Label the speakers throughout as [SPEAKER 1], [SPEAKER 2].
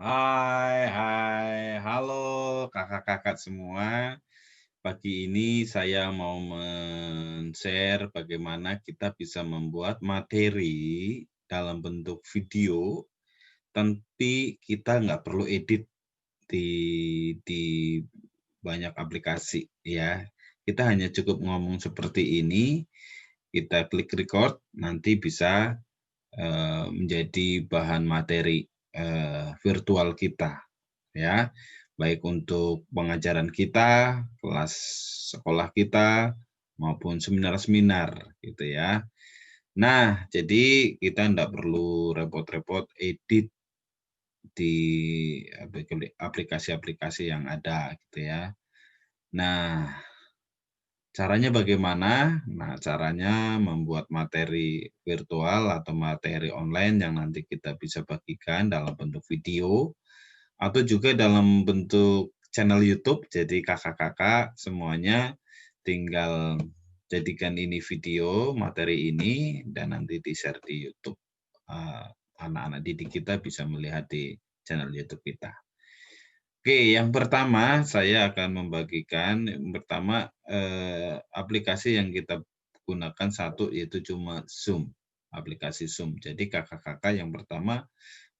[SPEAKER 1] Hai, halo kakak-kakak semua. Pagi ini saya mau share bagaimana kita bisa membuat materi dalam bentuk video, tapi kita nggak perlu edit di di banyak aplikasi ya. Kita hanya cukup ngomong seperti ini, kita klik record, nanti bisa menjadi bahan materi virtual kita. Ya, baik untuk pengajaran kita, kelas sekolah kita, maupun seminar-seminar gitu ya. Nah, jadi kita ndak perlu repot-repot edit di aplikasi-aplikasi yang ada gitu ya. Nah, caranya bagaimana? Nah, caranya membuat materi virtual atau materi online yang nanti kita bisa bagikan dalam bentuk video atau juga dalam bentuk channel YouTube. Jadi kakak-kakak semuanya tinggal jadikan ini video, materi ini, dan nanti di-share di YouTube. Eee, Anak-anak didik kita bisa melihat di channel YouTube kita. Oke, yang pertama saya akan membagikan, yang pertama, aplikasi yang kita gunakan satu yaitu cuma Zoom, aplikasi Zoom. Jadi kakak-kakak yang pertama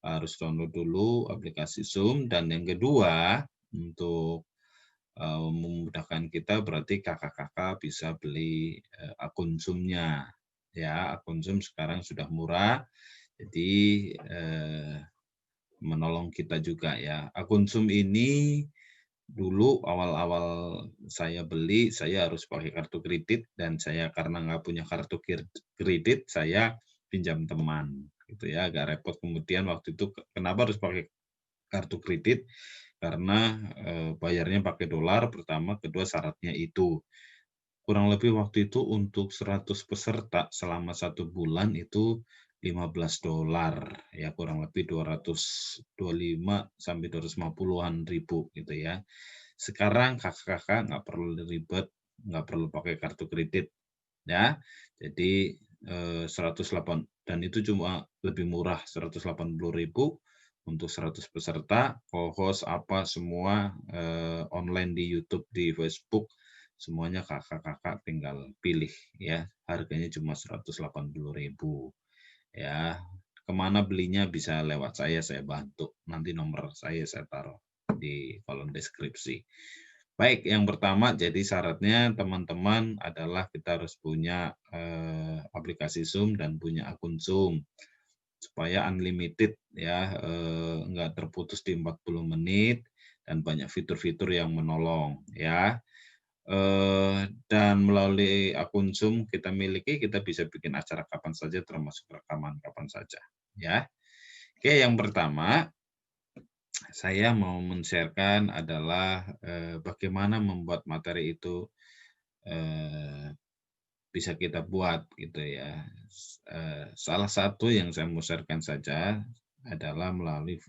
[SPEAKER 1] harus download dulu aplikasi Zoom dan yang kedua untuk, memudahkan kita berarti kakak-kakak bisa beli, akun Zoom-nya, ya. Akun Zoom sekarang sudah murah, jadi, menolong kita juga ya. Akun Zoom ini dulu awal-awal saya beli, saya harus pakai kartu kredit dan saya karena nggak punya kartu kredit, saya pinjam teman, gitu ya, agak repot. Kemudian waktu itu kenapa harus pakai kartu kredit, karena, bayarnya pakai dolar pertama, kedua syaratnya itu. Kurang lebih waktu itu untuk 100 peserta selama 1 bulan itu $15 ya kurang lebih 225 sampai 250-an ribu gitu ya. Sekarang kakak-kakak nggak perlu ribet, nggak perlu pakai kartu kredit ya. Jadi, 108 dan itu cuma lebih murah 180.000 untuk 100 peserta, co-host apa semua, online di YouTube, di Facebook, semuanya kakak-kakak tinggal pilih ya, harganya cuma 180.000 ya. Kemana belinya bisa lewat saya bantu, nanti nomor saya taruh di kolom deskripsi. Baik, yang pertama jadi syaratnya teman-teman adalah kita harus punya, aplikasi Zoom dan punya akun Zoom, supaya unlimited ya, enggak terputus di 40 menit dan banyak fitur-fitur yang menolong ya. Dan melalui akun Zoom kita miliki, kita bisa bikin acara kapan saja termasuk rekaman kapan saja ya. Oke, yang pertama saya mau men-share-kan adalah, bagaimana membuat materi itu, eee, bisa kita buat gitu ya. Salah satu yang saya mau share-kan saja adalah melalui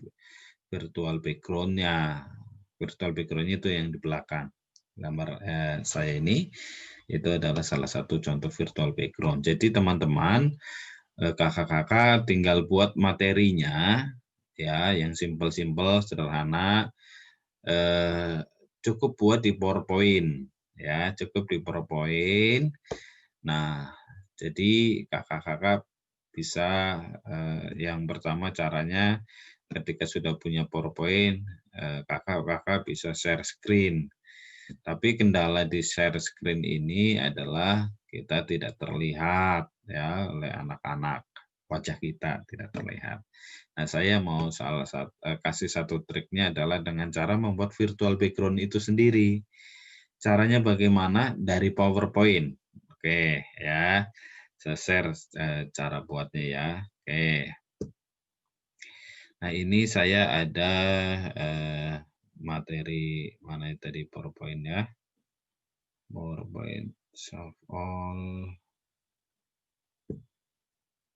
[SPEAKER 1] virtual background-nya. Virtual background-nya itu yang di belakang gambar, saya ini, itu adalah salah satu contoh virtual background. Jadi teman-teman, kakak-kakak tinggal buat materinya ya, yang simpel-simpel, sederhana, eee, cukup buat di PowerPoint, ya, cukup di PowerPoint. Nah, jadi kakak-kakak bisa, yang pertama caranya ketika sudah punya PowerPoint, kakak-kakak bisa share screen. Tapi kendala di share screen ini adalah kita tidak terlihat ya oleh anak-anak, wajah kita tidak terlihat. Nah, saya mau kasih satu triknya adalah dengan cara membuat virtual background itu sendiri. Caranya bagaimana? Dari PowerPoint. Oke, ya. Saya share, cara buatnya ya. Oke. Nah, ini saya ada, materi mana itu tadi PowerPoint ya. PowerPoint solve all.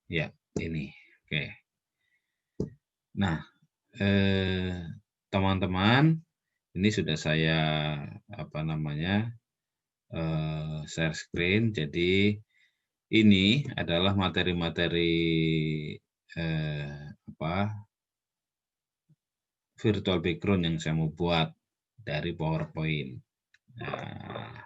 [SPEAKER 1] Ya, ini. Oke. Nah, eh, teman-teman, ini sudah saya, apa namanya, share screen. Jadi ini adalah materi-materi, apa, virtual background yang saya mau buat dari PowerPoint. Nah,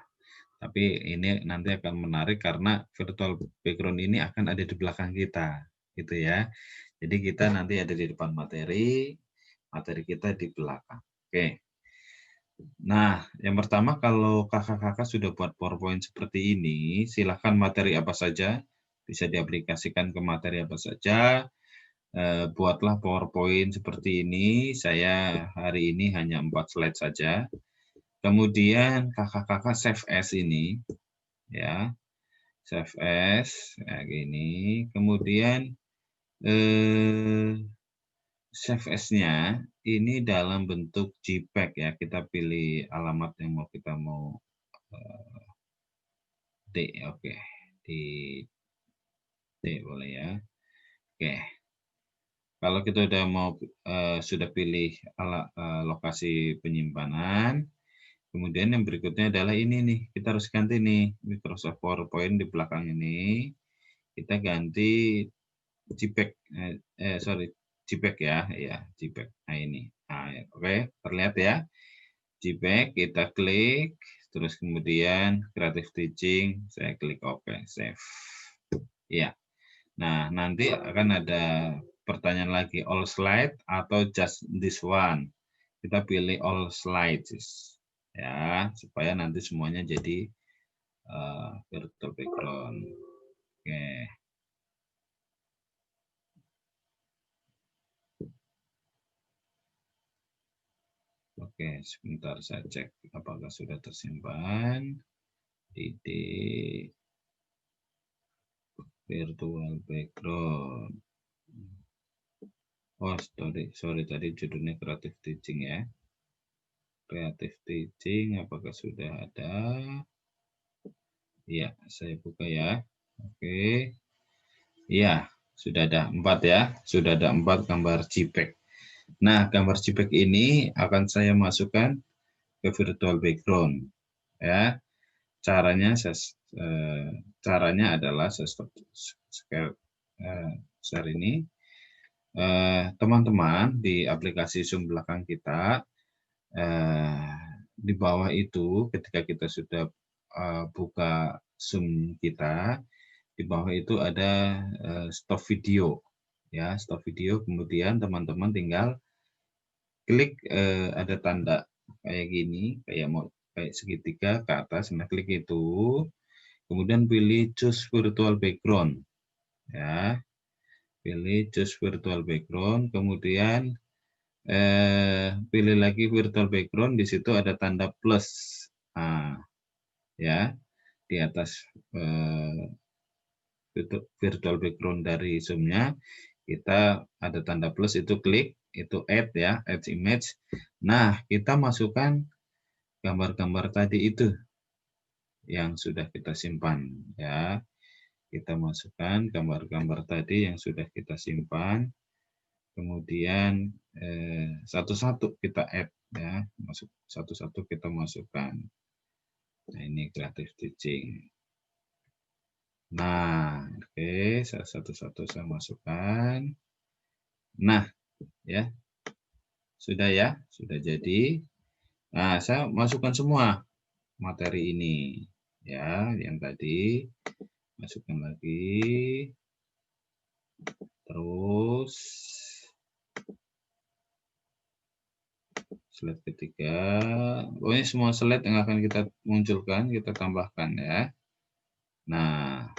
[SPEAKER 1] tapi ini nanti akan menarik karena virtual background ini akan ada di belakang kita, gitu ya. Jadi kita nanti ada di depan materi, materi kita di belakang. Oke. Nah, yang pertama kalau kakak-kakak sudah buat PowerPoint seperti ini, silakan materi apa saja, bisa diaplikasikan ke materi apa saja. Buatlah PowerPoint seperti ini, saya hari ini hanya 4 slide saja. Kemudian kakak-kakak save as ini, ya, save as, kayak gini. Kemudian save as-nya ini dalam bentuk JPEG ya, kita pilih alamat yang kita mau D, oke, di D boleh ya. Oke, kalau kita udah mau sudah pilih lokasi penyimpanan, kemudian yang berikutnya adalah ini nih, kita harus ganti nih Microsoft PowerPoint di belakang ini, kita ganti JPEG, sorry, JPEG ya, ya JPEG. Nah ini, nah, oke, terlihat ya. JPEG kita klik, terus kemudian Creative Teaching, saya klik OK, save. Ya, nah nanti akan ada pertanyaan lagi, all slide atau just this one. Kita pilih all slides, ya, supaya nanti semuanya jadi virtual background. Oke. Oke, sebentar saya cek apakah sudah tersimpan di virtual background. Oh, sorry tadi judulnya Creative Teaching ya. Creative Teaching apakah sudah ada? Iya, saya buka ya. Oke. Iya, sudah ada 4 ya. Sudah ada 4 gambar JPEG. Nah, gambar JPEG ini akan saya masukkan ke virtual background ya. Caranya adalah saya share ini. Teman-teman di aplikasi Zoom belakang kita, di bawah itu ketika kita sudah buka Zoom kita, di bawah itu ada stop video, ya stop video. Kemudian teman-teman tinggal klik ada tanda kayak gini, kayak segitiga ke atas. Nah, klik itu, kemudian pilih choose virtual background, ya. Pilih choose virtual background, kemudian pilih lagi virtual background, di situ ada tanda plus. Nah, ya, di atas virtual background dari Zoom-nya, kita ada tanda plus, itu klik, itu add ya, add image. Nah, kita masukkan gambar-gambar tadi itu yang sudah kita simpan ya. Kita masukkan gambar-gambar tadi yang sudah kita simpan. Kemudian satu-satu kita add ya, satu-satu kita masukkan. Nah, ini Creative Teaching. Nah, oke, satu-satu saya masukkan. Nah, ya. Sudah ya, sudah jadi. Nah, saya masukkan semua materi ini ya, yang tadi masukkan lagi. Terus slide ketiga. Oh, ini semua slide yang akan kita munculkan, kita tambahkan ya. Nah,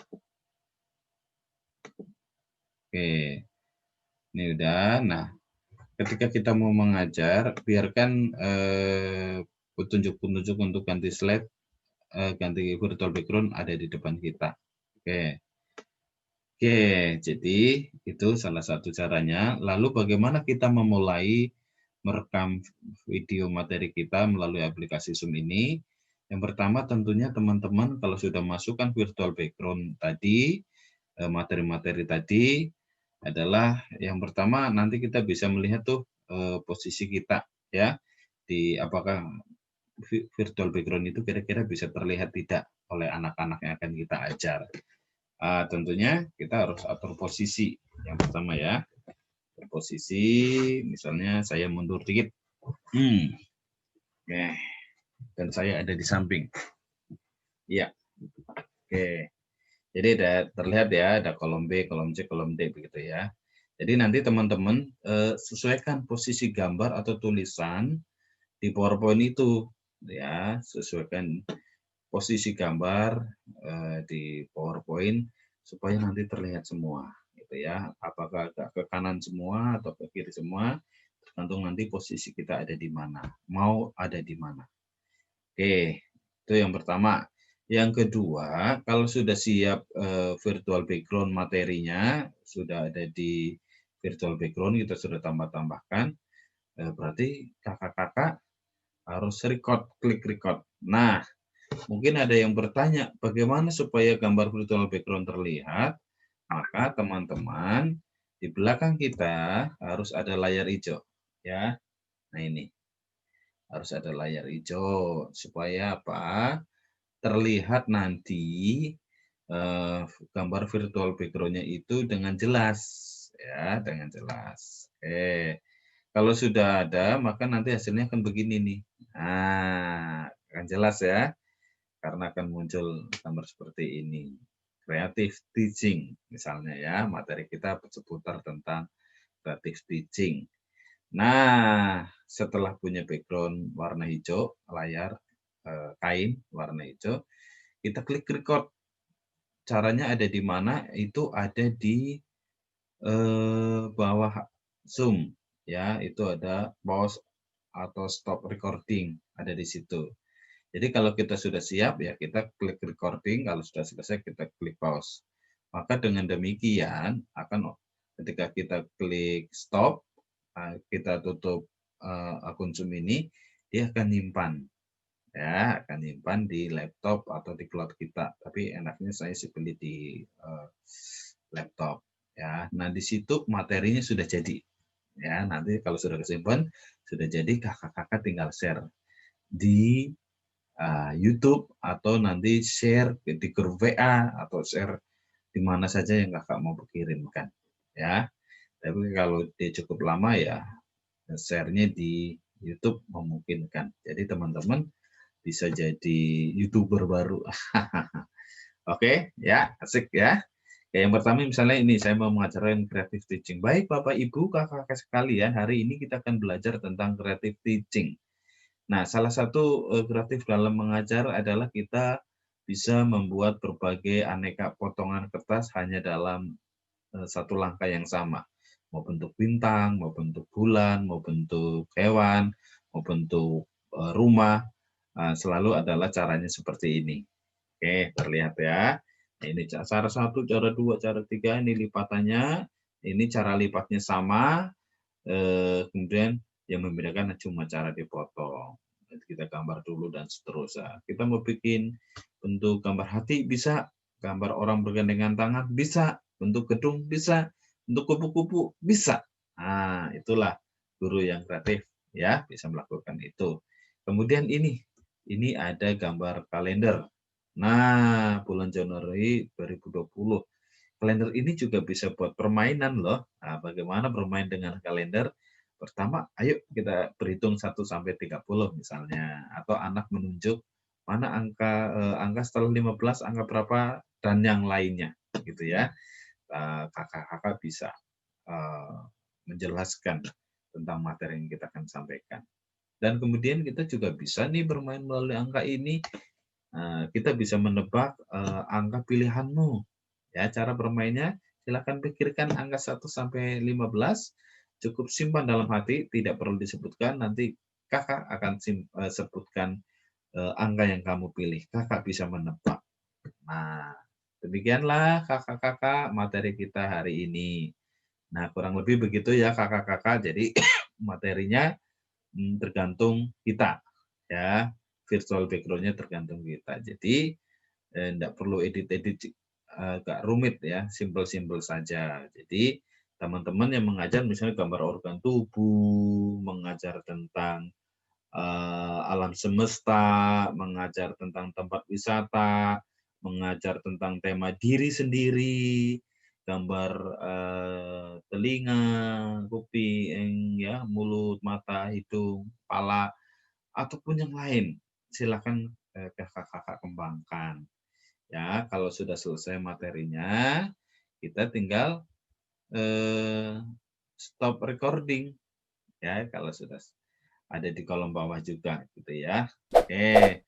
[SPEAKER 1] oke. Ini udah. Nah, ketika kita mau mengajar, biarkan petunjuk-petunjuk untuk ganti slide, ganti virtual background ada di depan kita. Oke. Oke, jadi itu salah satu caranya. Lalu bagaimana kita memulai merekam video materi kita melalui aplikasi Zoom ini? Yang pertama tentunya teman-teman kalau sudah masukkan virtual background tadi, materi-materi tadi adalah yang pertama nanti kita bisa melihat tuh posisi kita ya, di apakah virtual background itu kira-kira bisa terlihat tidak oleh anak-anak yang akan kita ajar. Tentunya kita harus atur posisi yang pertama ya. Berposisi, misalnya saya mundur dikit. Oke. Dan saya ada di samping. Iya. Oke. Jadi terlihat ya, ada kolom B, kolom C, kolom D begitu ya. Jadi nanti teman-teman sesuaikan posisi gambar atau tulisan di PowerPoint itu ya, sesuaikan posisi gambar di PowerPoint supaya nanti terlihat semua gitu ya. Apakah agak ke kanan semua atau ke kiri semua, tergantung nanti posisi kita ada di mana, mau ada di mana. Oke, itu yang pertama. Yang kedua, kalau sudah siap virtual background materinya, sudah ada di virtual background, kita sudah tambah-tambahkan, berarti kakak-kakak harus klik record. Nah, mungkin ada yang bertanya, bagaimana supaya gambar virtual background terlihat? Maka teman-teman, di belakang kita harus ada layar hijau. Ya, nah ini harus ada layar hijau supaya apa? Terlihat nanti gambar virtual background-nya itu dengan jelas, ya, dengan jelas. Oke, kalau sudah ada, maka nanti hasilnya akan begini nih. Nah, akan jelas ya, karena akan muncul gambar seperti ini. Creative teaching, misalnya ya, materi kita seputar tentang creative teaching. Nah, setelah punya background warna hijau, layar kain warna hijau, kita klik record. Caranya ada di mana? Itu ada di bawah Zoom ya, itu ada pause atau stop recording, ada di situ. Jadi kalau kita sudah siap ya kita klik recording, kalau sudah selesai kita klik pause. Maka dengan demikian akan ketika kita klik stop, kita tutup akun Zoom ini, dia akan nyimpan ya, akan nyimpan di laptop atau di cloud kita. Tapi enaknya saya sih beli di laptop ya. Nah, di situ materinya sudah jadi. Ya, nanti kalau sudah kesimpan, sudah jadi kakak-kakak tinggal share di YouTube atau nanti share di grup WA atau share di mana saja yang kakak mau kirimkan ya. Tapi kalau dia cukup lama ya share-nya di YouTube memungkinkan. Jadi teman-teman bisa jadi YouTuber baru. Oke, ya, asik ya. Yang pertama misalnya ini saya mau mengajarkan creative teaching. Baik Bapak Ibu, kakak-kakak sekalian, hari ini kita akan belajar tentang creative teaching. Nah, salah satu kreatif dalam mengajar adalah kita bisa membuat berbagai aneka potongan kertas hanya dalam satu langkah yang sama. Mau bentuk bintang, mau bentuk bulan, mau bentuk hewan, mau bentuk rumah, selalu adalah caranya seperti ini. Oke, terlihat ya. Nah, ini cara satu, cara dua, cara tiga, ini lipatannya, ini cara lipatnya sama, kemudian yang membedakan cuma cara dipotong. Kita gambar dulu dan seterusnya. Kita mau bikin bentuk gambar hati bisa, gambar orang bergandengan tangan bisa, bentuk gedung bisa, bentuk kupu-kupu bisa. Nah, itulah guru yang kreatif ya, bisa melakukan itu. Kemudian ini ada gambar kalender. Nah, bulan Januari 2020. Kalender ini juga bisa buat permainan loh. Nah, bagaimana bermain dengan kalender? Pertama, ayo kita berhitung 1 sampai 30 misalnya. Atau anak menunjuk mana angka setelah 15, angka berapa, dan yang lainnya. Gitu ya. Kakak-kakak bisa menjelaskan tentang materi yang kita akan sampaikan. Dan kemudian kita juga bisa nih bermain melalui angka ini. Kita bisa menebak angka pilihanmu. Ya, cara bermainnya silakan pikirkan angka 1 sampai 15, cukup simpan dalam hati, tidak perlu disebutkan, nanti kakak akan sebutkan angka yang kamu pilih. Kakak bisa menebak. Nah, demikianlah kakak-kakak materi kita hari ini. Nah, kurang lebih begitu ya kakak-kakak. Jadi materinya tergantung kita ya, virtual background-nya tergantung kita. Jadi enggak perlu edit-edit agak rumit ya, simpel-simpel saja. Jadi teman-teman yang mengajar misalnya gambar organ tubuh, mengajar tentang alam semesta, mengajar tentang tempat wisata, mengajar tentang tema diri sendiri, gambar, telinga, kuping, ya, mulut, mata, hidung, kepala, ataupun yang lain. Silakan, Kakak kembangkan. Ya, kalau sudah selesai materinya, kita tinggal, eee, stop recording, ya, kalau sudah ada di kolom bawah juga, gitu ya. Oke.